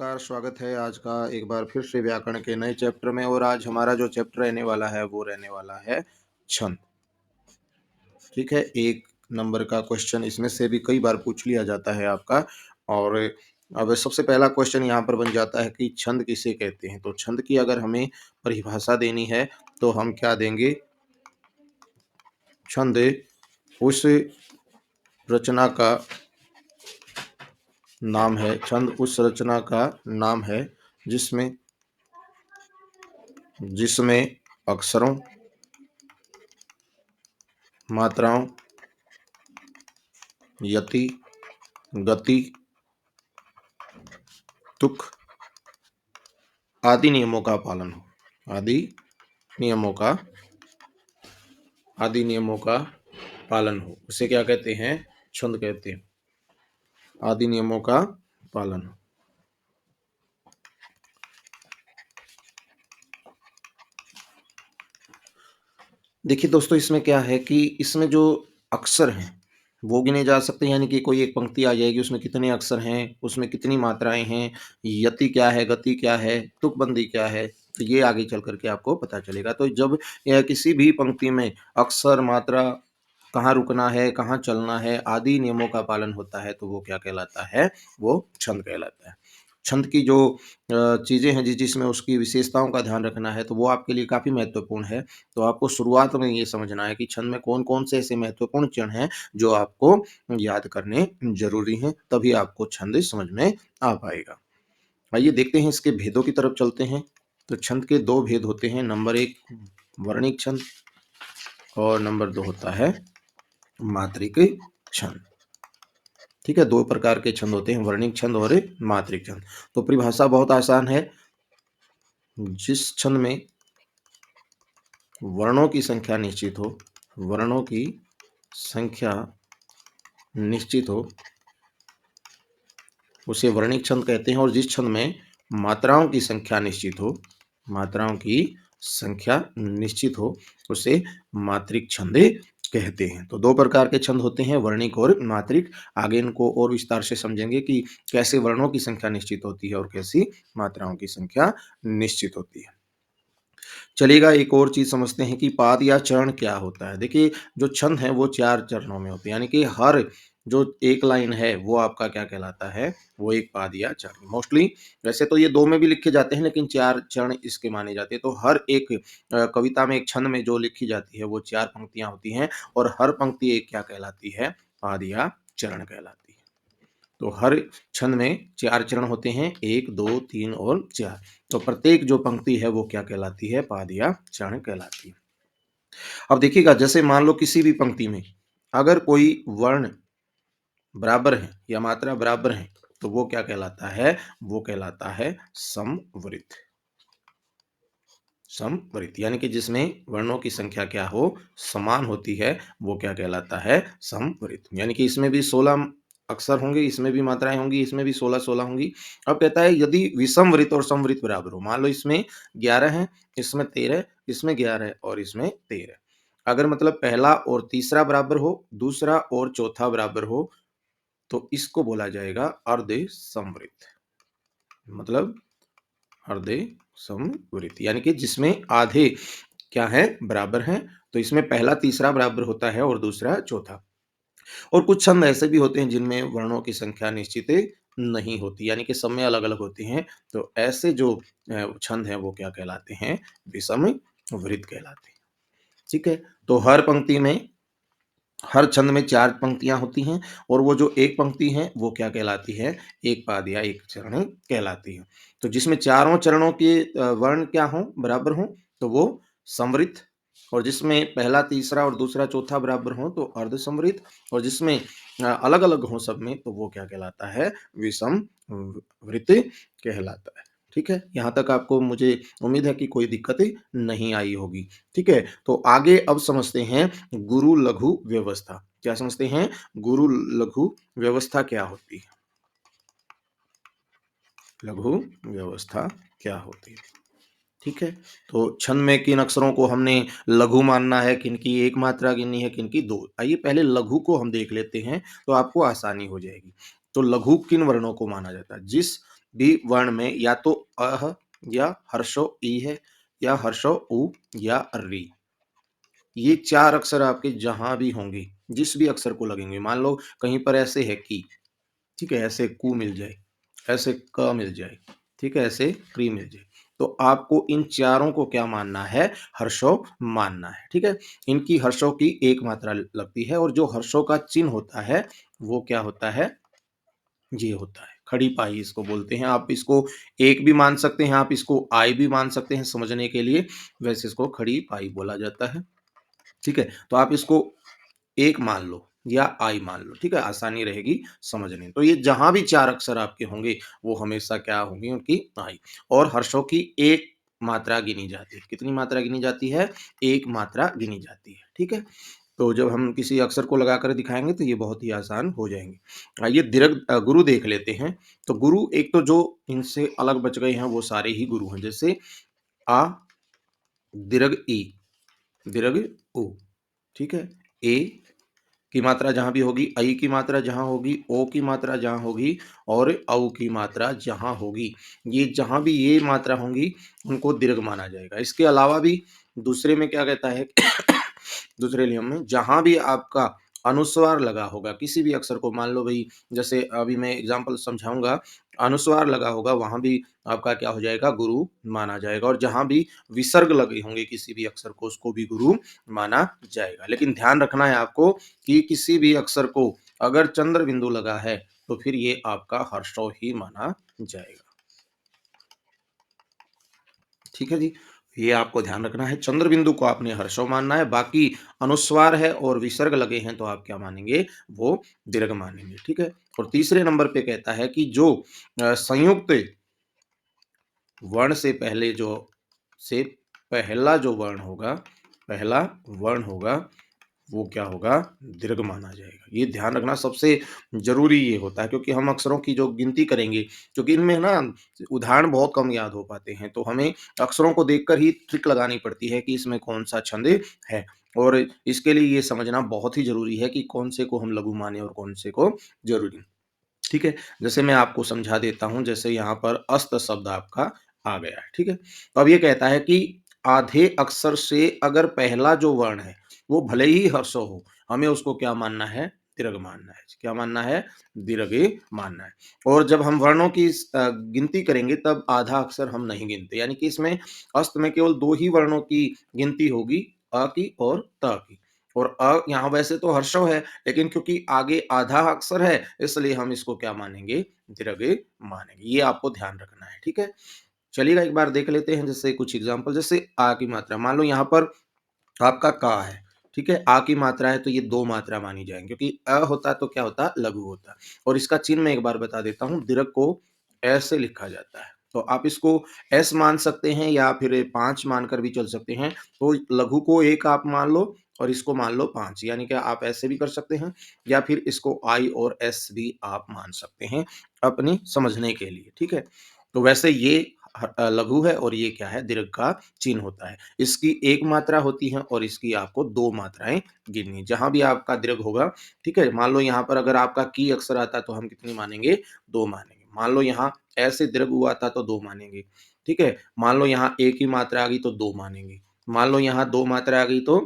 नमस्कार, स्वागत है आज का एक बार फिर से व्याकरण के नए चैप्टर में। और आज हमारा जो चैप्टर रहने वाला है वो रहने वाला है छंद। ठीक है, एक नंबर का क्वेश्चन इसमें से भी कई बार पूछ लिया जाता है आपका। और अब सबसे पहला क्वेश्चन यहाँ पर बन जाता है कि छंद किसे कहते हैं। तो छंद की अगर हमें परिभाषा देनी है तो हम क्या देंगे? छंद उस रचना का नाम है, छंद उस रचना का नाम है जिसमें जिसमें अक्षरों, मात्राओं, यति, गति, तुक आदि नियमों का पालन हो। नियमों का आदि नियमों का पालन हो, उसे क्या कहते हैं? छंद कहते हैं। आदि नियमों का पालन हो। देखिए दोस्तों, इसमें क्या है कि इसमें जो अक्षर हैं वो गिने जा सकते हैं, यानी कि कोई एक पंक्ति आ जाएगी, उसमें कितने अक्षर हैं, उसमें कितनी मात्राएं हैं, यति क्या है, गति क्या है, तुकबंदी क्या है, तो ये आगे चल करके आपको पता चलेगा। तो जब किसी भी पंक्ति में अक्षर, मात्रा, कहाँ रुकना है, कहाँ चलना है, आदि नियमों का पालन होता है तो वो क्या कहलाता है? वो छंद कहलाता है। छंद की जो चीज़ें हैं जिसमें उसकी विशेषताओं का ध्यान रखना है तो वो आपके लिए काफ़ी महत्वपूर्ण है। तो आपको शुरुआत में ये समझना है कि छंद में कौन-कौन से ऐसे महत्वपूर्ण चरण हैं जो आपको याद करने ज़रूरी हैं, तभी आपको छंद समझ में आ पाएगा। आइए देखते हैं, इसके भेदों की तरफ चलते हैं। तो छंद के 2 भेद होते हैं। नंबर 1 वर्णिक छंद और नंबर 2 होता है मात्रिक छंद। ठीक है, 2 प्रकार के छंद होते हैं, वर्णिक छंद और मात्रिक छंद। तो परिभाषा बहुत आसान है। जिस छंद में वर्णों की संख्या निश्चित हो, वर्णों की संख्या निश्चित हो, उसे वर्णिक छंद कहते हैं। और जिस छंद में मात्राओं की संख्या निश्चित हो, मात्राओं की संख्या निश्चित हो, उसे मात्रिक छंद कहते हैं। तो 2 प्रकार के छंद होते हैं, वर्णिक और मात्रिक। आगे इनको और विस्तार से समझेंगे कि कैसे वर्णों की संख्या निश्चित होती है और कैसी मात्राओं की संख्या निश्चित होती है। चलिएगा, एक और चीज़ समझते हैं कि पाद या चरण क्या होता है। देखिए, जो छंद है वो 4 चरणों में होते हैं, यानी कि हर जो एक लाइन है वो आपका क्या कहलाता है? वो एक पाद या चरण। मोस्टली वैसे तो ये 2 में भी लिखे जाते हैं, लेकिन 4 चरण इसके माने जाते हैं। तो हर एक कविता में, एक छंद में जो लिखी जाती है वो 4 पंक्तियाँ होती हैं और हर पंक्ति एक क्या कहलाती है? पाद या चरण कहलाती है। तो हर छंद में 4 चरण होते हैं, 1, 2, 3 और 4। तो प्रत्येक जो पंक्ति है वो क्या कहलाती है? पाद या चरण कहलाती है। अब देखिएगा, जैसे मान लो किसी भी पंक्ति में अगर कोई वर्ण बराबर है या मात्रा बराबर है तो वो क्या कहलाता है? वो कहलाता है समवृत। समवृत यानी कि जिसमें वर्णों की संख्या क्या हो? समान होती है, वो क्या कहलाता है? समवृत। यानी कि इसमें भी 16 अक्षर होंगे, इसमें भी मात्राएं होंगी, इसमें भी 16-16 होंगी। अब कहता है यदि विषमवृत और समवृत बराबर हो, मान लो इसमें 11 है, इसमें 13, इसमें 11 और इसमें 13। अगर मतलब पहला और तीसरा बराबर हो, दूसरा और चौथा बराबर हो, तो इसको बोला जाएगा अर्ध समवृत। मतलब अर्धे समवृत्त, यानी कि जिसमें आधे क्या है? बराबर हैं। तो इसमें पहला तीसरा बराबर होता है और दूसरा चौथा। और कुछ छंद ऐसे भी होते हैं जिनमें वर्णों की संख्या निश्चित नहीं होती, यानी कि सब में अलग-अलग होती हैं। तो ऐसे जो छंद हैं वो क्या कहलाते हैं? विषम वृत्त कहलाते हैं। ठीक है? तो हर पंक्ति में, हर छंद में 4 पंक्तियाँ होती हैं और वो जो एक पंक्ति है वो क्या कहलाती है? एक पाद या एक चरण कहलाती है। तो जिसमें चारों चरणों के वर्ण क्या हों? बराबर हों, तो वो समवृत्त। और जिसमें पहला, तीसरा और दूसरा, चौथा बराबर हों तो अर्ध समवृत्त। और जिसमें अलग-अलग हों सब में तो वो क्या कहलाता है? विषम वृत्त कहलाता है। ठीक है? यहाँ तक आपको मुझे उम्मीद है कि कोई दिक्कत नहीं आई होगी। ठीक है? तो आगे अब समझते हैं गुरु लघु व्यवस्था। क्या समझते हैं? गुरु लघु व्यवस्था क्या होती है? लघु व्यवस्था क्या होती है? ठीक है? तो छंद में किन अक्षरों को हमने लघु मानना है, किनकी एक मात्रा गिननी है, किनकी 2। आइए पहले लघु को हम देख लेते हैं, तो आपको आसानी हो जाएगी। तो लघु किन वर्णों को माना जाता है? जिस भी वर्ण में या तो अह या हर्षो ई है या हर्षो उ या री। ये 4 अक्षर आपके जहाँ भी होंगे, जिस भी अक्षर को लगेंगे, मान लो कहीं पर ऐसे है कि, ठीक है, ऐसे कु मिल जाए, ऐसे क मिल जाए, ठीक है, ऐसे क्री मिल जाए, तो आपको इन चारों को क्या मानना है? हर्षों मानना है, ठीक है। इनकी हर्षों की एक मात्रा लगती है और जो हर्षों का चिन्ह होता है वो क्या होता है? ये होता है खड़ी पाई इसको बोलते हैं। आप इसको एक भी मान सकते हैं, आप इसको आई भी मान सकते हैं समझने के लिए, वैसे इसको खड़ी पाई बोला जाता है, ठीक है। तो आप इसको एक मान लो या आई मान लो, ठीक है, आसानी रहेगी समझने में। तो ये जहां भी 4 अक्षर आपके होंगे वो हमेशा क्या होंगी? उनकी आई। और हर्षों की एक मात्रा गिनी जाती है। कितनी मात्रा गिनी जाती है? एक मात्रा गिनी जाती है, ठीक है। तो जब हम किसी अक्षर को लगाकर दिखाएंगे तो ये बहुत ही आसान हो जाएंगे। आइए दीर्घ गुरु देख लेते हैं। तो गुरु एक तो जो इनसे अलग बच गए हैं वो सारे ही गुरु हैं, जैसे आ, दीर्घ ई, दीर्घ उ, ठीक है, ए की मात्रा जहाँ भी होगी, ऐ की मात्रा जहाँ होगी, ओ की मात्रा जहाँ होगी और औ की मात्रा जहाँ होगी, ये जहाँ भी ये मात्रा होंगी उनको दीर्घ माना जाएगा। इसके अलावा भी दूसरे में क्या कहता है दूसरे नियम में जहाँ भी आपका अनुस्वार लगा होगा, किसी भी अक्षर को मान लो भई, जैसे अभी मैं एग्ज़ाम्पल समझाऊँगा, अनुस्वार लगा होगा वहाँ भी आपका क्या हो जाएगा? गुरु माना जाएगा। और जहाँ भी विसर्ग लगे होंगे किसी भी अक्षर को, उसको भी गुरु माना जाएगा। लेकिन ध्यान रखना है आपको कि किसी भी अक्षर को अगर चंद्र बिंदु लगा है तो फिर ये आपका हर्षौ ही माना जाएगा। ठीक है जी? ये आपको ध्यान रखना है, चंद्र बिंदु को आपने हर्षौ मानना है, बाकी अनुस्वार है और विसर्ग लगे हैं तो आप क्या मानेंगे? वो दीर्घ मानेंगे, ठीक है? और तीसरे नंबर पे कहता है कि जो संयुक्त वर्ण से पहला जो वर्ण होगा, पहला वर्ण होगा, वो क्या होगा? दीर्घ माना जाएगा। ये ध्यान रखना सबसे ज़रूरी ये होता है, क्योंकि हम अक्षरों की जो गिनती करेंगे, क्योंकि इनमें ना उदाहरण बहुत कम याद हो पाते हैं, तो हमें अक्षरों को देखकर ही ट्रिक लगानी पड़ती है कि इसमें कौन-सा छंद है। और इसके लिए ये समझना बहुत ही ज़रूरी है कि कौन से को हम लघु माने और कौन से को ज़रूरी। ठीक है? जैसे मैं आपको समझा देता हूँ, जैसे यहाँ पर अस्त शब्द आपका आ गया है, ठीक है? तो अब ये कहता है कि आधे अक्षर से अगर पहला जो वर्ण है, वो भले ही ह्रस्व हो, हमें उसको क्या मानना है? दीर्घ मानना है। क्या मानना है? दीर्घ मानना है। और जब हम वर्णों की गिनती करेंगे तब आधा अक्षर हम नहीं गिनते, यानी कि इसमें अस्त में केवल 2 ही वर्णों की गिनती होगी, अ की और त की। और यहाँ वैसे तो ह्रस्व है, लेकिन क्योंकि आगे आधा अक्षर है, इसलिए हम इसको क्या मानेंगे? दीर्घ मानेंगे। ये आपको ध्यान रखना है, ठीक है? चलिएगा एक बार देख लेते हैं जैसे कुछ एग्ज़ाम्पल, जैसे आ की मात्रा। मान लो यहाँ पर आपका का है, ठीक है? आ की मात्रा है तो ये 2 मात्रा मानी जाएँगी, क्योंकि होता तो क्या होता? लघु होता। और इसका चिन्ह मैं एक बार बता देता हूँ, दीर्घ को ऐसे लिखा जाता है। तो आप इसको एस मान सकते हैं या फिर 5 मानकर भी चल सकते हैं। तो लघु को 1 आप मान लो और इसको मान लो 5, यानी कि आप ऐसे भी कर सकते हैं या फिर इसको आई और एस भी आप मान सकते हैं अपनी समझने के लिए, ठीक है? तो वैसे ये लघु है और ये क्या है? दीर्घ का चिन्ह होता है। इसकी 1 मात्रा होती है और इसकी आपको 2 मात्राएँ गिननी। जहाँ भी आपका दीर्घ होगा, ठीक है? मान लो यहाँ पर अगर आपका की अक्षर आता तो हम कितनी मानेंगे? 2 मानेंगे। मान लो यहाँ ऐसे दीर्घ हुआ था तो 2 मानेंगे, ठीक है? मान लो यहाँ ए की मात्रा आ गई तो 2 मानेंगे। मान लो यहाँ 2 मात्रा आ गई तो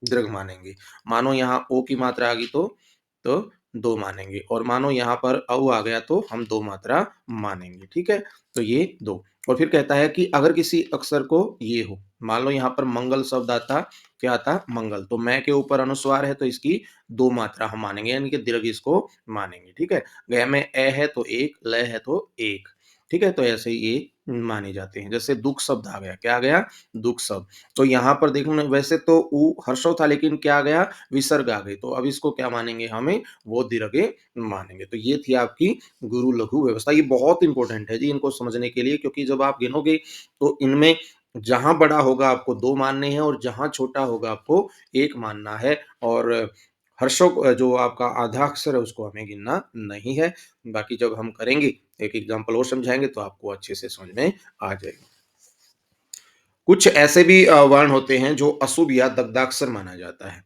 दीर्घ मानेंगे। मानो यहाँ ओ की मात्रा आ गई तो 2 मानेंगे और मानो यहाँ पर औ आ गया तो हम 2 मात्रा मानेंगे, ठीक है? तो ये 2। और फिर कहता है कि अगर किसी अक्षर को ये हो, मान लो यहाँ पर मंगल शब्द आता, क्या आता? मंगल। तो मैं के ऊपर अनुस्वार है तो इसकी 2 मात्रा हम मानेंगे, यानी कि दीर्घ इसको मानेंगे, ठीक है? ग में ए है तो 1, ल है तो 1, ठीक है? तो ऐसे ही ये माने जाते हैं। जैसे दुःख शब्द आ गया, क्या आ गया? दुःख शब्द। तो यहाँ पर देखो ना, वैसे तो उ हर्षों था लेकिन क्या आ गया? विसर्ग आ गई। तो अब इसको क्या मानेंगे हमें? वो दीर्घ मानेंगे। तो ये थी आपकी गुरु लघु व्यवस्था। ये बहुत इंपॉर्टेंट है जी इनको समझने के लिए, क्योंकि जब आप गिनोगे तो इनमें जहाँ बड़ा होगा आपको 2 मानने हैं और जहाँ छोटा होगा आपको 1 मानना है। और हर्षों जो आपका आधा अक्षर है उसको हमें गिनना नहीं है। बाकी जब हम करेंगे, एक एग्ज़ाम्पल और समझाएँगे तो आपको अच्छे से समझ में आ जाएगा। कुछ ऐसे भी वर्ण होते हैं जो अशुभ या दग्धाक्षर माना जाता है।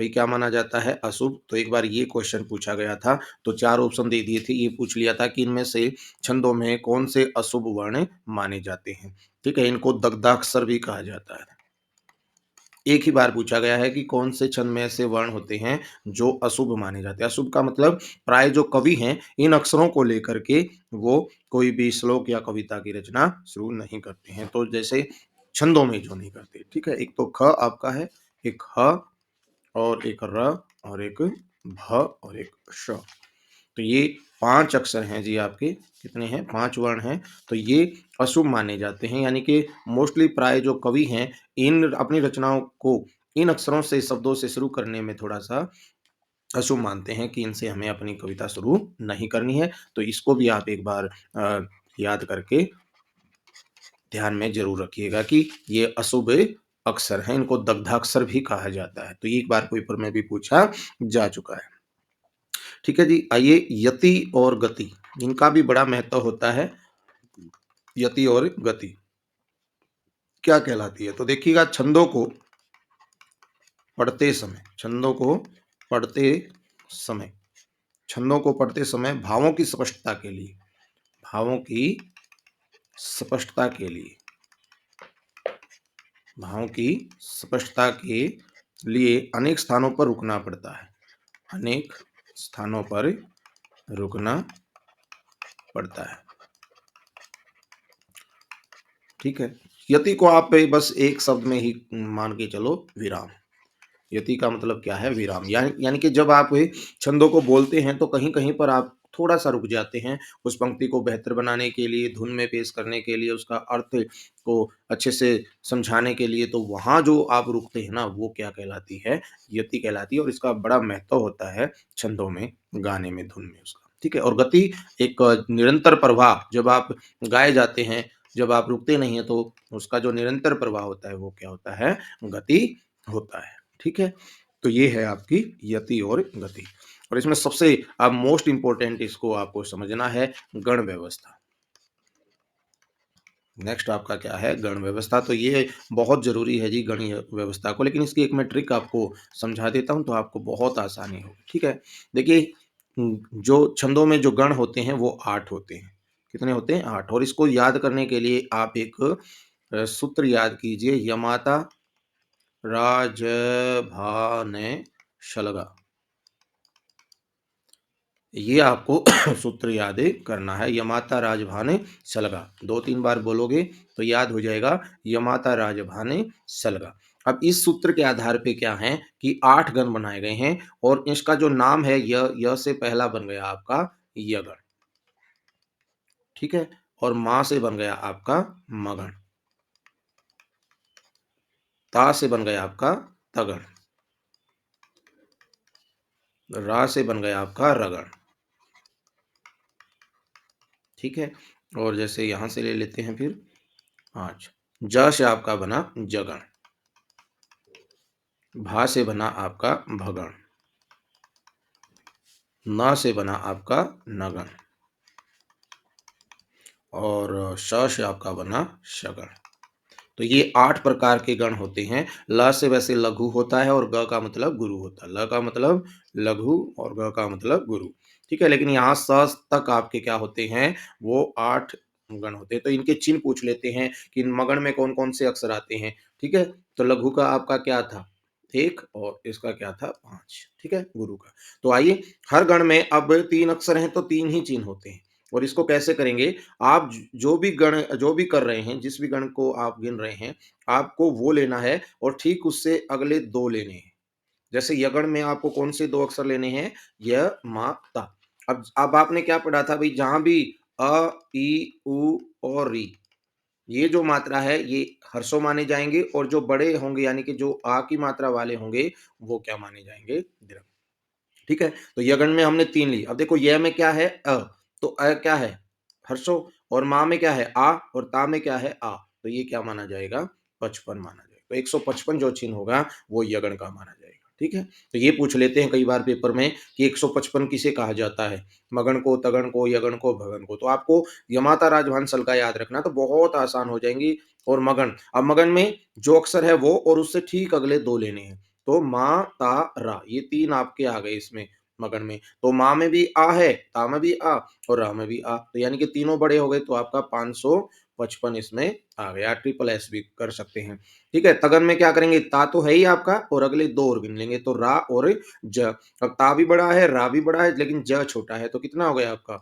भई क्या माना जाता है? अशुभ। तो एक बार ये क्वेश्चन पूछा गया था, तो 4 ऑप्शन दे दिए थे, ये पूछ लिया था कि इनमें से छंदों में कौन से अशुभ वर्ण माने जाते हैं? ठीक है, इनको दग्धाक्षर भी कहा जाता है। एक ही बार पूछा गया है कि कौन से छंद में ऐसे वर्ण होते हैं जो अशुभ माने जाते हैं। अशुभ का मतलब प्राय जो कवि हैं, इन अक्षरों को लेकर के वो कोई भी श्लोक या कविता की रचना शुरू नहीं करते हैं। तो जैसे छंदों में जो नहीं करते, ठीक है? एक तो ख आपका है, एक ह और एक र और एक भ और एक श। तो ये 5 अक्षर हैं जी आपके, कितने हैं? 5 वर्ण हैं, तो ये अशुभ माने जाते हैं, यानी कि मोस्टली प्राय जो कवि हैं, इन अपनी रचनाओं को इन अक्षरों से, शब्दों से शुरू करने में थोड़ा-सा अशुभ मानते हैं कि इनसे हमें अपनी कविता शुरू नहीं करनी है। तो इसको भी आप एक बार याद करके ध्यान में ज़रूर रखिएगा कि ये अशुभ अक्षर हैं, इनको दग्धाक्षर भी कहा जाता है। तो ये एक बार पेपर में भी पूछा जा चुका है। ठीक है जी, आइए यति और गति, इनका भी बड़ा महत्व होता है। यति और गति क्या कहलाती है? तो देखिएगा छंदों को पढ़ते समय छंदों को पढ़ते समय भावों की स्पष्टता के लिए भावों की स्पष्टता के लिए अनेक स्थानों पर रुकना पड़ता है। अनेक स्थानों पर रुकना पड़ता है। ठीक है। यति को आप बस एक शब्द में ही मान के चलो, विराम। यति का मतलब क्या है? विराम। यानी कि जब आप छंदों को बोलते हैं तो कहीं-कहीं पर आप थोड़ा-सा रुक जाते हैं, उस पंक्ति को बेहतर बनाने के लिए, धुन में पेश करने के लिए, उसका अर्थ को अच्छे से समझाने के लिए, तो वहाँ जो आप रुकते हैं ना, वो क्या कहलाती है? यति कहलाती है और इसका बड़ा महत्व होता है छंदों में, गाने में, धुन में उसका। ठीक है? और गति एक निरंतर प्रवाह, जब आप गाए जाते हैं, जब आप रुकते नहीं हैं, तो उसका जो निरंतर प्रवाह होता है, वो क्या होता है? गति होता है। ठीक है? तो ये है आपकी यति और गति। और इसमें सबसे अब मोस्ट इम्पोर्टेंट इसको आपको समझना है, गण व्यवस्था। नेक्स्ट आपका क्या है? गण व्यवस्था। तो ये बहुत ज़रूरी है जी गणीय व्यवस्था को, लेकिन इसकी एक मैं ट्रिक आपको समझा देता हूँ तो आपको बहुत आसानी होगी। ठीक है? देखिए जो छंदों में जो गण होते हैं वो 8 होते हैं। कितने होते हैं? 8। और इसको याद करने के लिए आप एक सूत्र याद कीजिए, यमाता राजभाने शलगा। ये आपको सूत्र याद करना है, यमाता राजभाने सलगा। 2-3 बार बोलोगे तो याद हो जाएगा, यमाता राजभाने सलगा। अब इस सूत्र के आधार पे क्या है कि 8 गण बनाए गए हैं और इसका जो नाम है य से पहला बन गया आपका यगण। ठीक है? और मा से बन गया आपका मगण। ता से बन गया आपका तगण। रा से बन गया आपका रगड़। ठीक है? और जैसे यहाँ से ले लेते हैं फिर 5। ज से आपका बना जगण। भा से बना आपका भगण। न से बना आपका नगण। और श से आपका बना शगण। तो ये 8 प्रकार के गण होते हैं। ल से वैसे लघु होता है और ग का मतलब गुरु होता है। ल का मतलब लघु और ग का मतलब गुरु। ठीक है? लेकिन यहाँ स तक आपके क्या होते हैं? वो 8 गण होते हैं। तो इनके चिन्ह पूछ लेते हैं कि इन मगण में कौन-कौन से अक्षर आते हैं। ठीक है? तो लघु का आपका क्या था? 1 और इसका क्या था? 5। ठीक है? गुरु का। तो आइए, हर गण में अब 3 अक्षर हैं तो 3 ही चिन्ह होते हैं। और इसको कैसे करेंगे? आप जो भी कर रहे हैं, जिस भी गण को आप गिन रहे हैं, आपको वो लेना है और ठीक उससे अगले 2 लेने हैं। जैसे यगण में आपको कौन से 2 अक्षर लेने हैं? य, म, ता। अब आपने क्या पढ़ा था भई, जहाँ भी अ, इ, उ और ऋ, ये जो मात्रा है ये ह्रस्व माने जाएँगे और जो बड़े होंगे यानी कि जो आ की मात्रा वाले होंगे, वो क्या माने जाएँगे? दीर्घ। ठीक है? तो यगण में हमने 3 ली। अब देखो य में क्या है? अ, तो क्या है? हर्षों। और मा में क्या है? आ। और ता में क्या है? आ। तो ये क्या माना जाएगा? 55 माना जाएगा। तो 155 जो चिन्ह होगा वो यगण का माना जाएगा। ठीक है? तो ये पूछ लेते हैं कई बार पेपर में कि 155 किसे कहा जाता है? मगण को, तगण को, यगण को, भगण को। तो आपको यमाता राजभान सल का याद रखना, तो बहुत आसान हो जाएँगी। और मगण, अब मगण में जो अक्षर है वो और उससे ठीक अगले 2 लेने हैं। तो मा, ता, रा ये 3 आपके आ गए इसमें मगन में। तो माँ में भी आ है, ता में भी आ और रा में भी आ। तो यानी कि तीनों बड़े हो गए तो आपका 555 इसमें आ गया। ट्रिपल एस भी कर सकते हैं। ठीक है, तगन में क्या करेंगे? ता तो है ही आपका और अगले 2 और गिन लेंगे तो रा और ज। अब ता भी बड़ा है, रा भी बड़ा है लेकिन ज छोटा है तो कितना हो गया आपका?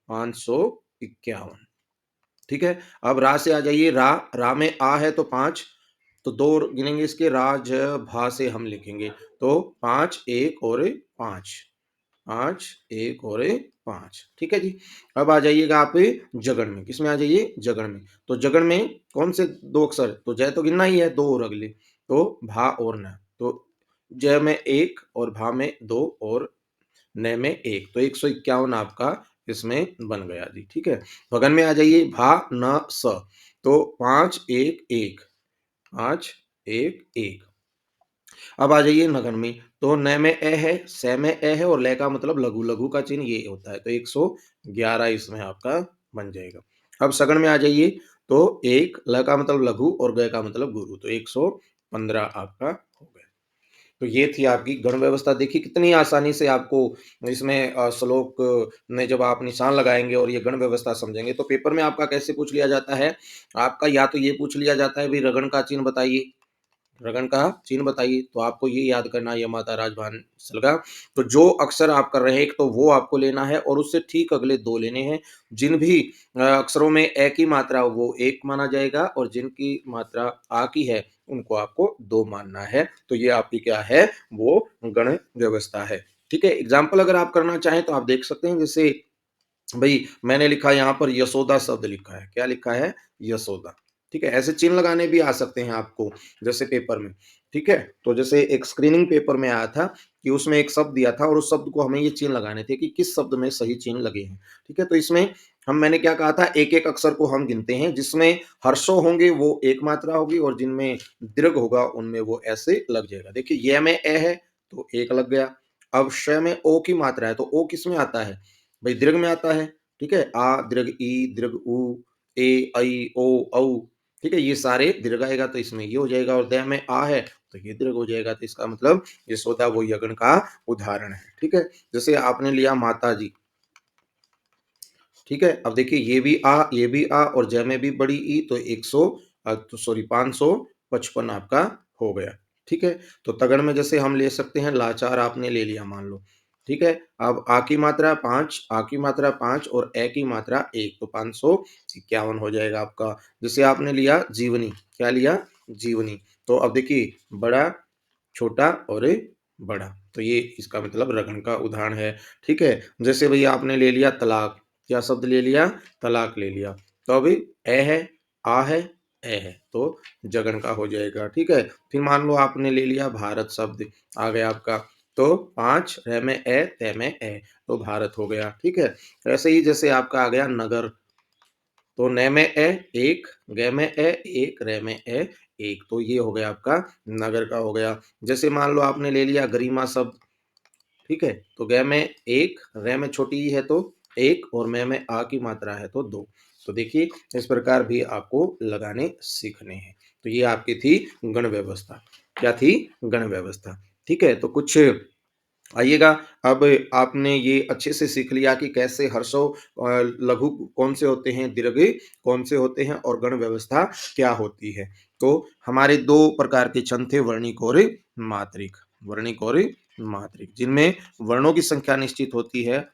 551। ठीक है, अब रा से आ जाइए रा, रा में आ है तो 5 तो 2 और गिनेंगे इसके रा, ज, भा से हम लिखेंगे तो 5 1 और 5 5 1 और 5 ठीक है जी। अब आ जाइएगा आप जगन में, किसमें आ जाइए? जगन में। तो जगन में कौन से 2 अक्षर? तो जय तो गिनना ही है 2 और अगले, तो भा और न। तो ज में 1 और भा में 2 और न में 1 तो 151 आपका इसमें बन गया जी। ठीक है, भगन में आ जाइए भा न स तो 5 1 1 5 1 1। अब आ जाइए नगन में, तो न में ए है, से में ए है और ले का मतलब लघु, लघु का चिन्ह ये होता है तो 111 इसमें आपका बन जाएगा। अब सगन में आ जाइए तो 1 ल का मतलब लघु और ग का मतलब गुरु तो 115 आपका हो गया। तो ये थी आपकी गण व्यवस्था। देखिए कितनी आसानी से आपको इसमें श्लोक में जब आप निशान लगाएँगे और ये गण व्यवस्था समझेंगे तो पेपर में आपका कैसे पूछ लिया जाता है, आपका या तो ये पूछ लिया जाता है भई रगड़ का चिन्ह बताइए, रगड़ का चिन्ह बताइए, तो आपको ये याद करना है यमाता राजभान सलगा। तो जो अक्षर आप कर रहे हैं एक तो वो आपको लेना है और उससे ठीक अगले 2 लेने हैं। जिन भी अक्षरों में ए की मात्रा हो वो 1 माना जाएगा और जिनकी मात्रा आ की है उनको आपको 2 मानना है। तो ये आपकी क्या है? वो गण व्यवस्था है। ठीक है? एग्ज़ाम्पल अगर आप करना चाहें तो आप देख सकते हैं जैसे भई मैंने लिखा है यहाँ पर यशोदा शब्द लिखा है। क्या लिखा है? यशोदा। ठीक है? ऐसे चिन्ह लगाने भी आ सकते हैं आपको जैसे पेपर में। ठीक है? तो जैसे एक स्क्रीनिंग पेपर में आया था कि उसमें एक शब्द दिया था और उस शब्द को हमें ये चिन्ह लगाने थे कि किस शब्द में सही चिन्ह लगे हैं। ठीक है? तो इसमें मैंने क्या कहा था एक-एक अक्षर को हम गिनते हैं जिसमें हर्षों होंगे वो एक मात्रा होगी और जिनमें दीर्घ होगा उनमें वो ऐसे लग जाएगा। देखिए य में ए है तो 1 लग गया। अब श में ओ की मात्रा है तो ओ किसमें आता है? भई दीर्घ में आता है। ठीक है? आ, दीर्घ ई, दीर्घ उ, ए, ऐ, ओ, औ। ठीक है? ये सारे दीर्घ आएगा तो इसमें ये हो जाएगा और द में आ है तो ये दीर्घ हो जाएगा। तो इसका मतलब यशोदा वो यगन का उदाहरण है। ठीक है? जैसे आपने लिया माताजी। ठीक है? अब देखिए ये भी आ और ज में भी बड़ी ई तो 555 आपका हो गया। ठीक है? तो तगड़ में जैसे हम ले सकते हैं लाचार आपने ले लिया मान लो। ठीक है? अब आ की मात्रा 5 आ की मात्रा 5 और ए की मात्रा 1 तो 551 हो जाएगा आपका। जैसे आपने लिया जीवनी, क्या लिया? जीवनी। तो अब देखिए बड़ा, छोटा और बड़ा। तो ये इसका मतलब रगड़ का उदाहरण है। ठीक है? जैसे भई आपने ले लिया तलाक, क्या शब्द ले लिया? तलाक ले लिया। तो अभी ए है, आ है, ए है, तो जगन का हो जाएगा। ठीक है? फिर मान लो आपने ले लिया भारत शब्द, आ गया आपका। तो 5 र में ए, त में ए, तो भारत हो गया। ठीक है? ऐसे ही जैसे आपका आ गया नगर, तो न में ए 1, ग में ए 1, र में ए 1, तो ये हो गया आपका नगर का हो गया। जैसे मान लो आपने ले लिया गरिमा शब्द, ठीक है? तो ग में 1, र में छोटी ई है तो 1 और म में आ की मात्रा है तो 2। तो देखिए इस प्रकार भी आपको लगाने सीखने हैं। तो ये आपकी थी गण व्यवस्था। क्या थी? गण व्यवस्था। ठीक है? तो कुछ आइएगा, अब आपने ये अच्छे से सीख लिया कि कैसे हर्षों लघु कौन से होते हैं, दीर्घ कौन से होते हैं और गण व्यवस्था क्या होती है। तो हमारे 2 प्रकार के छंद थे वर्णिक और मात्रिक। वर्णिक और मात्रिक, जिनमें वर्णों की संख्या निश्चित होती है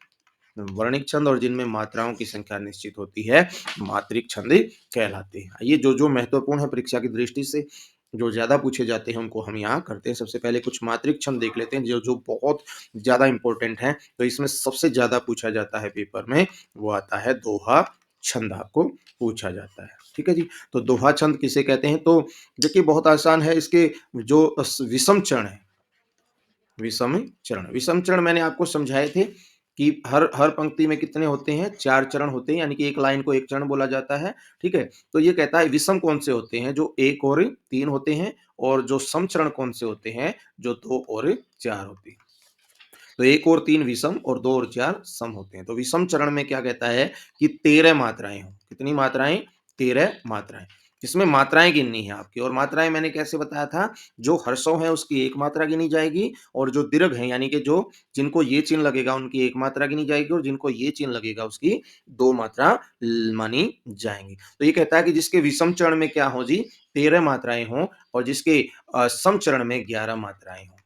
वर्णिक छंद और जिनमें मात्राओं की संख्या निश्चित होती है मात्रिक छंद कहलाते हैं। ये जो महत्वपूर्ण है परीक्षा की दृष्टि से जो ज़्यादा पूछे जाते हैं उनको हम यहाँ करते हैं। सबसे पहले कुछ मात्रिक छंद देख लेते हैं जो जो बहुत ज़्यादा इम्पोर्टेंट हैं। तो इसमें सबसे ज़्यादा पूछा जाता है पेपर में वो आता है दोहा छंद आपको पूछा जाता है। ठीक है जी? तो दोहा छंद किसे कहते हैं? तो देखिए बहुत आसान है इसके जो विषम चरण है विषम चरण मैंने आपको समझाए थे कि हर हर पंक्ति में कितने होते हैं? 4 चरण होते हैं यानी कि एक लाइन को 1 चरण बोला जाता है, ठीक है? तो ये कहता है विषम कौन से होते हैं? जो 1 और 3 होते हैं और जो सम चरण कौन से होते हैं? जो 2 और 4 होते हैं। तो 1 और 3 विषम और 2 और 4 सम होते हैं। तो विषम चरण में क्या कहता है कि 13 मात्राएँ हों। कितनी मात्राएँ? 13 मात्राएँ। इसमें मात्राएँ गिननी है आपकी और मात्राएँ मैंने कैसे बताया था, जो हर्षों है उसकी एक मात्रा गिनी जाएगी और जो दीर्घ हैं यानी कि जो जिनको ये चिन्ह लगेगा उनकी एक मात्रा गिनी जाएगी और जिनको ये चिन्ह लगेगा उसकी 2 मात्रा मानी जाएँगी। तो ये कहता है कि जिसके विषम चरण में क्या हो जी 13 मात्राएँ हों और जिसके सम चरण में 11 मात्राएँ हों।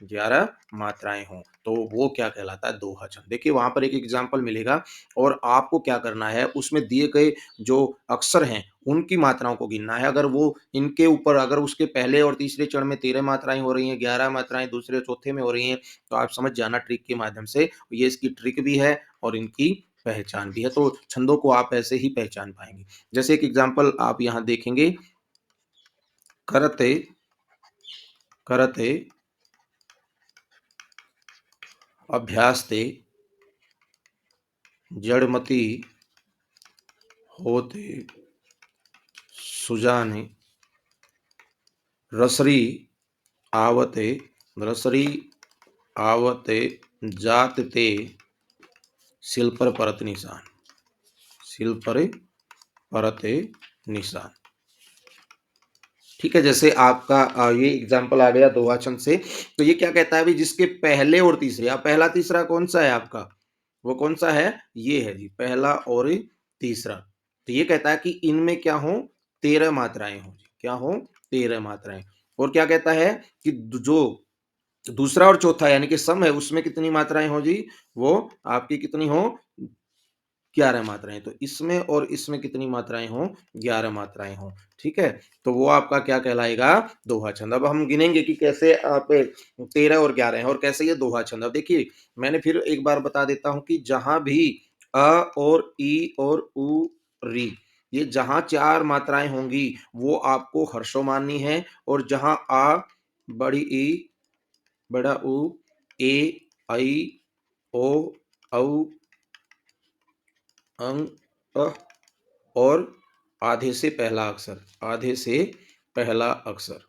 11 मात्राएँ हों, तो वो क्या कहलाता है दोहा छंद। देखिए वहाँ पर एक एग्ज़ाम्पल मिलेगा और आपको क्या करना है उसमें दिए गए जो अक्षर हैं, उनकी मात्राओं को गिनना है। अगर वो इनके ऊपर अगर उसके पहले और तीसरे चरण में 13 मात्राएँ हो रही हैं, 11 मात्राएँ दूसरे चौथे में हो रही हैं, तो आप समझ जाना ट्रिक के माध्यम से। ये इसकी ट्रिक भी है और इनकी पहचान भी है। तो छंदों को आप ऐसे ही पहचान पाएँगे। जैसे एक एग्ज़ाम्पल आप यहाँ देखेंगे, करते, करते, अभ्यास्ते, जड़मति होते, सुजाने, रसरी आवते, रसरी आवते, जातते, सिल पर परत निशान, सिल पर परते निशान। ठीक है, जैसे आपका ये एग्जाम्पल आ गया दोहा छंद से, तो ये क्या कहता है, अभी जिसके पहले और तीसरे, अब पहला तीसरा कौन सा है आपका, वो कौन सा है, ये है जी पहला और तीसरा। तो ये कहता है कि इनमें क्या हो 13 मात्राएं हो, क्या हो 13 मात्राएं। और क्या कहता है कि जो दूसरा और चौथा यानी कि सम है उसमें कितनी मात्राएं हो जी, वो आपकी कितनी हो 11 मात्राएँ, तो इसमें और इसमें कितनी मात्राएँ हों? 11 मात्राएँ हों, ठीक है? तो वो आपका क्या कहलाएगा? दोहा छंद। अब हम गिनेंगे कि कैसे आप 13 और 11 हैं और कैसे ये दोहा छंद। अब देखिए, मैंने फिर एक बार बता देता हूँ कि जहाँ भी अ और ई और उ, री, ये जहाँ 4 मात्राएँ होंगी, वो आपको हर्षों माननी है और जहाँ आ, बड़ी ई, बड़ा ऊ, ए, ऐ, ओ, औ, अं, अ और आधे से पहला अक्षर, आधे से पहला अक्षर,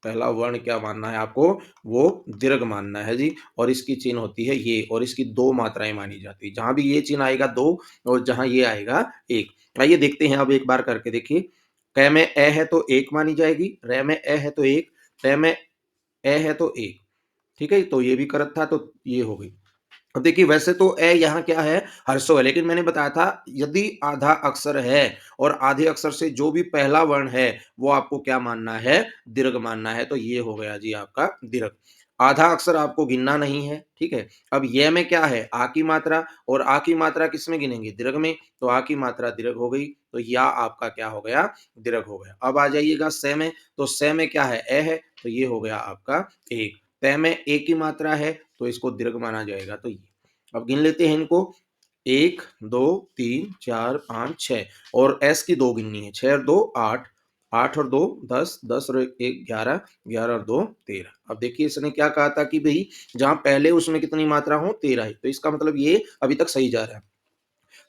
पहला वर्ण क्या मानना है आपको? वो दीर्घ मानना है जी और इसकी चिन्ह होती है ये और इसकी 2 मात्राएँ मानी जाती है। जहाँ भी ये चिन्ह आएगा 2 और जहाँ ये आएगा 1। आइए देखते हैं अब एक बार करके देखिए। क में ए है तो 1 मानी जाएगी, र में ए है तो 1, ट में ए है तो 1। ठीक है? तो ये भी करेक्ट था तो ये हो गई। अब देखिए वैसे तो ए यहाँ क्या है ह्रस्व है, लेकिन मैंने बताया था यदि आधा अक्षर है और आधे अक्षर से जो भी पहला वर्ण है वो आपको क्या मानना है? दीर्घ मानना है, तो ये हो गया जी आपका दीर्घ। आधा अक्षर आपको गिनना नहीं है, ठीक है? अब ये में क्या है? आ की मात्रा और आ की मात्रा किसमें गिनेंगे? दीर्घ में, तो आ की मात्रा दीर्घ हो गई, तो या आपका क्या हो गया? दीर्घ हो गया। अब आ जाइएगा से में, तो से में क्या है? ए है, तो ये हो गया आपका 1। तय में ए की मात्रा है, तो इसको दीर्घ माना जाएगा, तो ये। अब गिन लेते हैं इनको 1, 2, 3, 4, 5, 6 और एस की 2 गिननी है 6 और 2 8, 8 और 2 10, 10 और 1 11, 11 और 2 13। अब देखिए इसने क्या कहा था कि भई जहाँ पहले उसमें कितनी मात्रा हो 13 है, तो इसका मतलब ये अभी तक सही जा रहा है।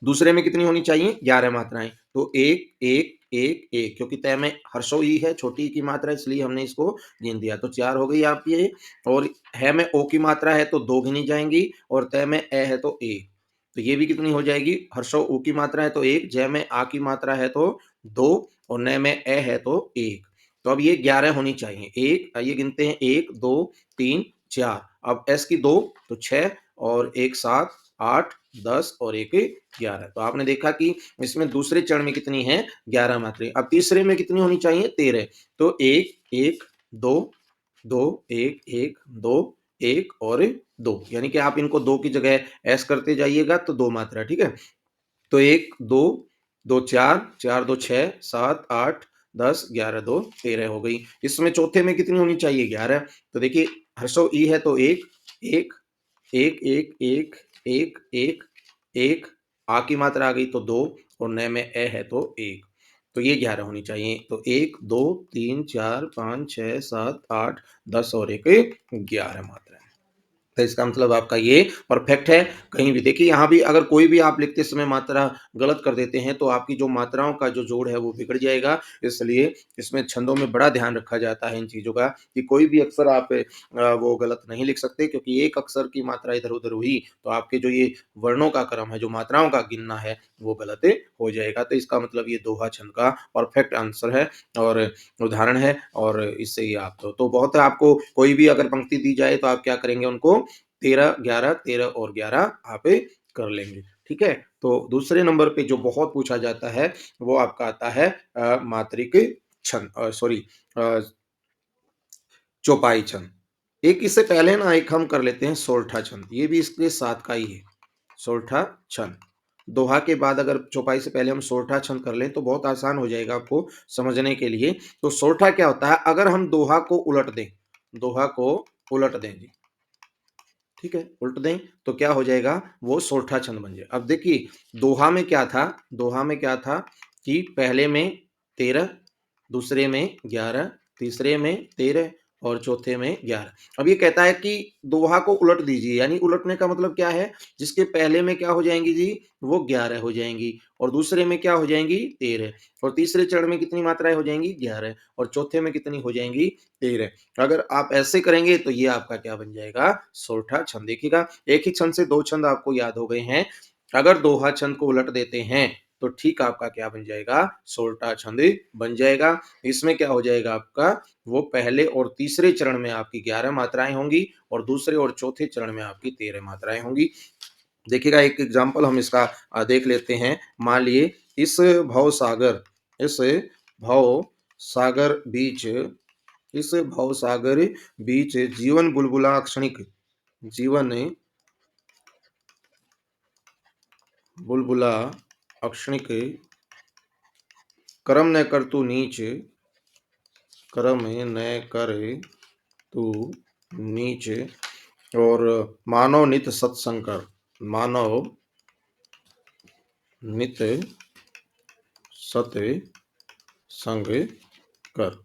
दूसरे में कितनी होनी चाहिए 11 मात्राएँ, तो 1, 1, 1, 1 क्योंकि तय में हर्षों ई है, छोटी ई की मात्रा है इसलिए हमने इसको गिन दिया, तो 4 हो गई आपकी ये और है में ओ की मात्रा है तो 2 गिनी जाएँगी और तय में ए है तो 1। तो ये भी कितनी हो जाएगी, हर्षों ऊ की मात्रा है तो 1, जय में आ की मात्रा है तो 2 और नय में ए है तो 1। तो अब ये 11 होनी चाहिए। 1 आइए गिनते हैं 1, 2, 3, 4 अब एस की 2 तो 6 और 1 7, 8, 10 और 1 11। तो आपने देखा कि इसमें दूसरे चरण में कितनी है 11 मात्राएँ। अब तीसरे में कितनी होनी चाहिए 13। तो 1, 1, 2, 2, 1, 1, 2, 1 और 2 यानी कि आप इनको 2 की जगह एस करते जाइएगा तो 2 मात्रा ठीक है। तो 1, 2, 2 4, 4 2 6, 7, 8, 10, 11, 2, 13 हो गई। इसमें चौथे में कितनी होनी चाहिए 11। तो देखिए हर्षों ई है तो 1, 1, 1, 1, 1, 1, 1, 1 आ की मात्रा आ गई तो 2 और नय में ए है तो 1। तो ये 11 होनी चाहिए। तो 1, 2, 3, 4, 5, 6, 7, 8, 10 और 1 11 मात्राएँ। तो इसका मतलब आपका ये परफेक्ट है। कहीं भी देखिए यहाँ भी अगर कोई भी आप लिखते समय मात्रा गलत कर देते हैं तो आपकी जो मात्राओं का जो जोड़ है वो बिगड़ जाएगा। इसलिए इसमें छंदों में बड़ा ध्यान रखा जाता है इन चीज़ों का कि कोई भी अक्षर आप वो गलत नहीं लिख सकते क्योंकि एक अक्षर की मात्रा इधर-उधर हुई तो आपके जो ये वर्णों का क्रम है, जो मात्राओं का गिनना है वो गलत हो जाएगा। तो इसका मतलब ये दोहा छंद का परफेक्ट आंसर है और उदाहरण है और इससे ही आप तो बहुत आपको कोई भी अगर पंक्ति दी जाए तो आप क्या करेंगे उनको 13, 11, 13 और 11 आप कर लेंगे, ठीक है? तो दूसरे नंबर पे जो बहुत पूछा जाता है, वो आपका आता है मात्रिक छंद सॉरी अ, चौपाई छंद। एक इससे पहले ना एक हम कर लेते हैं सोरठा छंद, ये भी इसके साथ का ही है, सोरठा छंद। दोहा के बाद अगर चौपाई से पहले हम सोरठा छंद कर लें तो बहुत आसान हो जाएगा आपको समझने के लिए। तो सोरठा क्या होता है? अगर हम दोहा को उलट दें जी, ठीक है? उलट दें तो क्या हो जाएगा? वो सोरठा छंद बन जाए। अब देखिए दोहा में क्या था कि पहले में 13, दूसरे में 11, तीसरे में 13 और चौथे में 11। अब ये कहता है कि दोहा को उलट दीजिए, यानी उलटने का मतलब क्या है? जिसके पहले में क्या हो जाएँगी जी? वो 11 हो जाएँगी और दूसरे में क्या हो जाएँगी? 13 और तीसरे चरण में कितनी मात्राएँ हो जाएँगी? 11 और चौथे में कितनी हो जाएँगी? 13। अगर आप ऐसे करेंगे तो ये आपका क्या बन जाएगा? सोरठा छंद। देखिएगा, एक ही छंद से 2 छंद आपको याद हो गए हैं। अगर दोहा छंद को उलट देते हैं तो ठीक आपका क्या बन जाएगा? सोरठा छंद बन जाएगा। इसमें क्या हो जाएगा आपका? वो पहले और तीसरे चरण में आपकी 11 मात्राएँ होंगी और दूसरे और चौथे चरण में आपकी 13 मात्राएँ होंगी। देखिएगा एक एग्ज़ाम्पल हम इसका देख लेते हैं। मान लिए इस भव सागर बीच इस भवसागर बीच जीवन बुलबुला अक्षणिक कर्म न कर तू नीच कर्म न कर तू नीच और मानव नित सत्संग कर।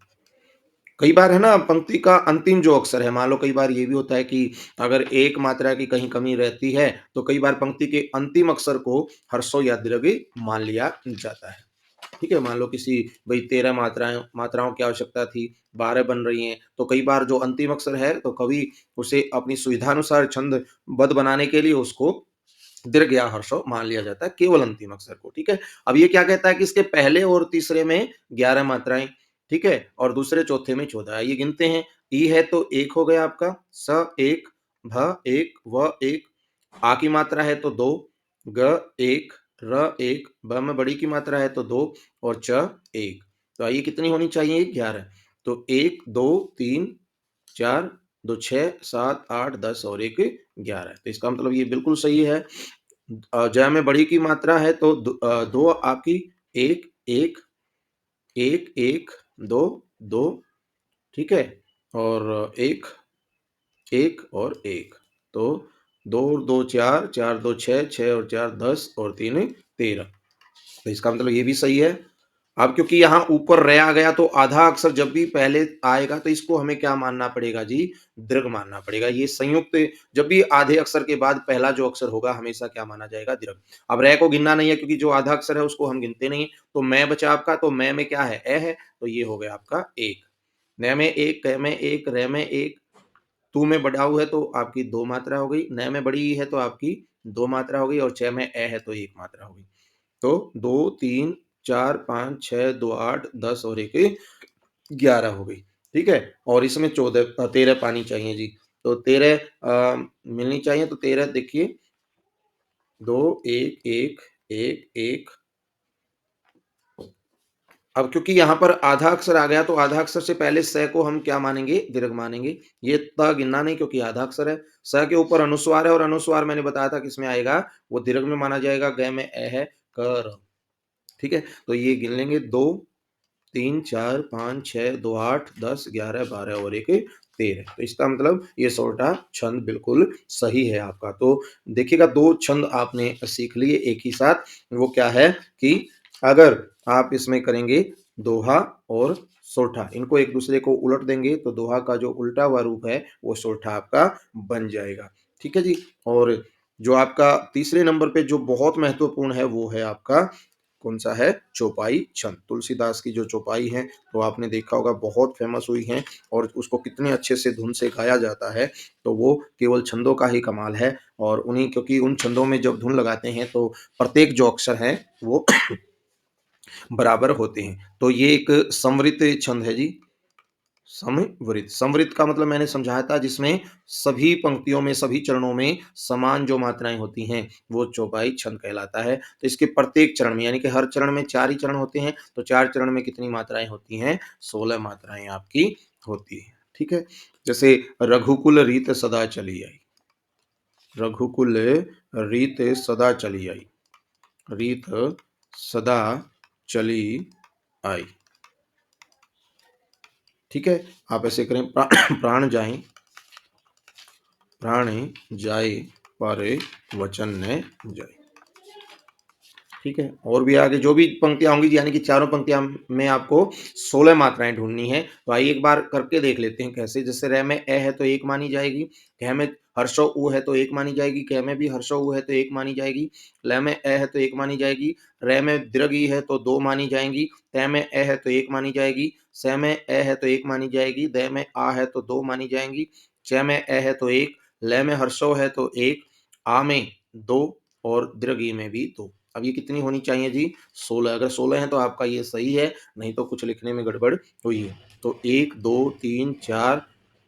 कई बार है ना पंक्ति का अंतिम जो अक्षर है, मान लो कई बार ये भी होता है कि अगर एक मात्रा की कहीं कमी रहती है तो कई बार पंक्ति के अंतिम अक्षर को हर्षों या दीर्घ मान लिया जाता है। ठीक है, मान लो किसी भाई 13 मात्राओं की आवश्यकता थी, 12 बन रही हैं, तो कई बार जो अंतिम अक्षर है तो कवि उसे अपनी सुविधानुसार छंदबद्ध बनाने के लिए उसको दीर्घ या हर्षों मान लिया जाता है, केवल अंतिम अक्षर को, ठीक है। अब ये क्या कहता है कि इसके पहले और तीसरे में 11 मात्राएं, ठीक है, और दूसरे चौथे में 14। ये गिनते हैं, ई है तो एक हो गया आपका, स एक, भ एक, व एक, आ की मात्रा है तो दो, ग एक, र एक, ब में बड़ी की मात्रा है तो दो और च एक। तो आइए कितनी होनी चाहिए? 11। तो एक, दो, तीन, चार, दो, छः, सात, आठ, 10 और एक 11। तो इसका मतलब ये बिल्कुल सही है। जय में बड़ी की मात्रा है तो दो आपकी, एक, एक, एक, एक, दो, दो, ठीक है, और एक, एक और एक। तो 2 और 2 4, 4 2 6, 6 और 4 10 और 3 13। तो इसका मतलब ये भी सही है। अब क्योंकि यहाँ ऊपर रे आ गया तो आधा अक्षर जब भी पहले आएगा तो इसको हमें क्या मानना पड़ेगा जी? दीर्घ मानना पड़ेगा। ये संयुक्त जब भी आधे अक्षर के बाद पहला जो अक्षर होगा हमेशा क्या माना जाएगा? दीर्घ। अब रे को गिनना नहीं है क्योंकि जो आधा अक्षर है उसको हम गिनते नहीं। तो मैं बचा आपका, तो मैं में क्या है? ए है, तो ये हो गया आपका 1। न में 1, क में 1, रे में 1, तू में बढ़ाऊ है तो आपकी 2 मात्रा हो गई, न में बड़ी ई है तो आपकी 2 मात्रा हो गई और च में ए है तो 1 मात्रा हो गई। तो 2, 3, 4, 5, 6, 2, 8, 10 और 1 11 हो गई, ठीक है? और इसमें 13 पानी चाहिए जी। तो 13 मिलनी चाहिए तो 13 देखिए 2, 1, 1, 1, 1। अब क्योंकि यहाँ पर आधा अक्षर आ गया तो आधा अक्षर से पहले स को हम क्या मानेंगे? दीर्घ मानेंगे। ये त गिनना नहीं क्योंकि आधा अक्षर है। स के ऊपर अनुस्वार है और अनुस्वार मैंने बताया था किसमें आएगा? वो दीर्घ में माना जाएगा। ग में ए है, क, र। ठीक है? तो ये गिन लेंगे 2, 3, 4, 5, 6, 2, 8, 10, 11, 12 और 1 13। तो इसका मतलब ये सोरठा छंद बिल्कुल सही है आपका। तो देखिएगा 2 छंद आपने सीख लिए एक ही साथ। वो क्या है कि अगर आप इसमें करेंगे दोहा और सोरठा, इनको एक दूसरे को उलट देंगे तो दोहा का जो उल्टा हुआ रूप है वो सोरठा आपका बन जाएगा। ठीक है जी? और जो आपका तीसरे नंबर पे जो बहुत महत्वपूर्ण है वो है आपका कौन-सा है? चौपाई छंद। तुलसीदास की जो चौपाई है, तो आपने देखा होगा बहुत फ़ेमस हुई हैं और उसको कितने अच्छे से धुन से गाया जाता है, तो वो केवल छंदों का ही कमाल है और उन्हीं क्योंकि उन छंदों में जब धुन लगाते हैं, तो प्रत्येक जो अक्षर हैं, वो बराबर होते हैं। तो ये एक समृत छंद है जी। समवृत, समवृत का मतलब मैंने समझाया था जिसमें सभी पंक्तियों में, सभी चरणों में समान जो मात्राएँ होती हैं, वो चौपाई छंद कहलाता है। तो इसके प्रत्येक चरण में यानी कि हर चरण में 4 ही चरण होते हैं, तो 4 चरण में कितनी मात्राएँ होती हैं? 16 मात्राएँ आपकी होती हैं, ठीक है? जैसे रघुकुल रीत सदा चली आई, रघुकुल रीत सदा चली आई, रीत सदा चली आई, ठीक है? आप ऐसे करें प्राण जाएँ प्राण जाए पर वचन न जाए, ठीक है? और भी आगे जो भी पंक्तियाँ होंगी यानी कि चारों पंक्तियाँ में आपको 16 मात्राएँ ढूँढनी है। तो आइए एक बार करके देख लेते हैं कैसे? जैसे र में ए है तो 1 मानी जाएगी, क़ में हर्षो उ है तो 1 मानी जाएगी, क़ में भी हर्षो उ है तो 1 मानी जाएगी, ल में ए है तो 1 मानी जाएगी, र में दीर्घ ई है तो 2 मानी जाएँगी, त में ए है तो 1 मानी जाएगी, स में ए है तो 1 मानी जाएगी, द में आ है तो 2 मानी जाएँगी, च में ए है तो 1, ल में हर्षो है तो 1, आ में 2 और दीर्घ ई में भी 2। अब ये कितनी होनी चाहिए जी? 16 अगर 16 हैं तो आपका ये सही है, नहीं तो कुछ लिखने में गड़बड़ हुई है। तो 1, 2, 3, 4,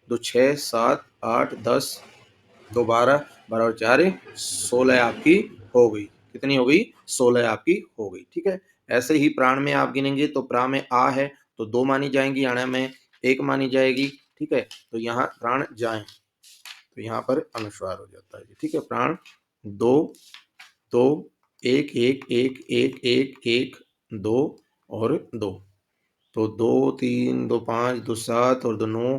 2, 6, 7, 8, 10, 2, 12, 12 और 4 16 आपकी हो गई। कितनी हो गई? 16 आपकी हो गई, ठीक है? ऐसे ही प्राण में आप गिनेंगे तो प्रा में आ है तो 2 मानी जाएँगी, अण में 1 मानी जाएगी, ठीक है? तो यहाँ प्राण जाएँ, तो यहाँ पर अनुस्वार हो जाता है, ठीक है? प्राण 2, 2, 1, 1, 1, 1, 1, 1, 2 और 2। तो 2, 3, 2, 5, 2, 7 और 2, 9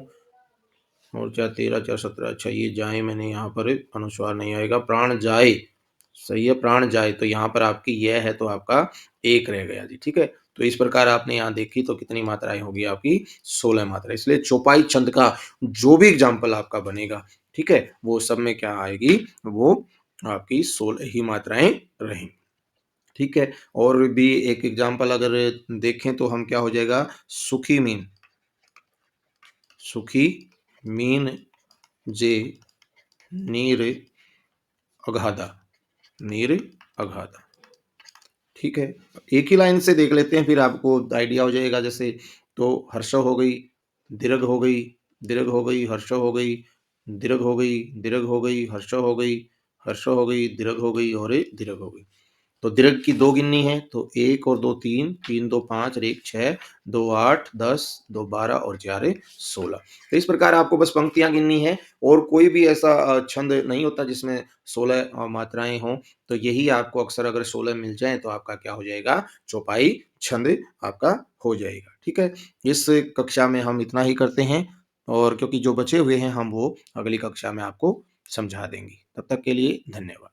और 4, 13, 4, 17 अच्छा ये जाए मैंने यहाँ पर अनुस्वार नहीं आएगा, प्राण जाए, सही है प्राण जाए, तो यहाँ पर आपकी यह है तो आपका 1 रह गया जी, ठीक है? तो इस प्रकार आपने यहाँ देखी तो कितनी मात्राएँ होगी आपकी 16 मात्रा। इसलिए चौपाई छंद का जो भी एग्ज़ाम्पल आपका बनेगा, ठीक है? वो सब में क्या आएगी? वो आपकी 16 ही मात्राएँ रहेंगी। ठीक है? और भी एक एग्ज़ाम्पल अगर देखें तो हम क्या हो जाएगा सुखी मीन, सुखी मीन जे नीर अगाधा, नीर अगाधा। ठीक है? एक ही लाइन से देख लेते हैं फिर आपको आइडिया हो जाएगा जैसे तो हर्ष हो गई, दीर्घ हो गई, दीर्घ हो गई, हर्ष हो गई, दीर्घ हो गई, दीर्घ हो गई, हर्ष हो गई, हर्ष हो गई, दीर्घ हो गई और दीर्घ हो गई। तो दीर्घ की 2 गिननी है तो 1 और 2 3, 3 2 5 और 1 6, 2 8 10, 2 12 और 4 16। तो इस प्रकार आपको बस पंक्तियाँ गिननी है और कोई भी ऐसा छंद नहीं होता जिसमें 16 मात्राएँ हों, तो यही आपको अक्सर अगर 16 मिल जाएँ तो आपका क्या हो जाएगा चौपाई छंद आपका हो जाएगा, ठीक है? इस कक्षा में हम इतना ही करते हैं और क्योंकि जो बचे हुए हैं हम वो अगली कक्षा में आपको समझा देंगे। तब तक के लिए धन्यवाद।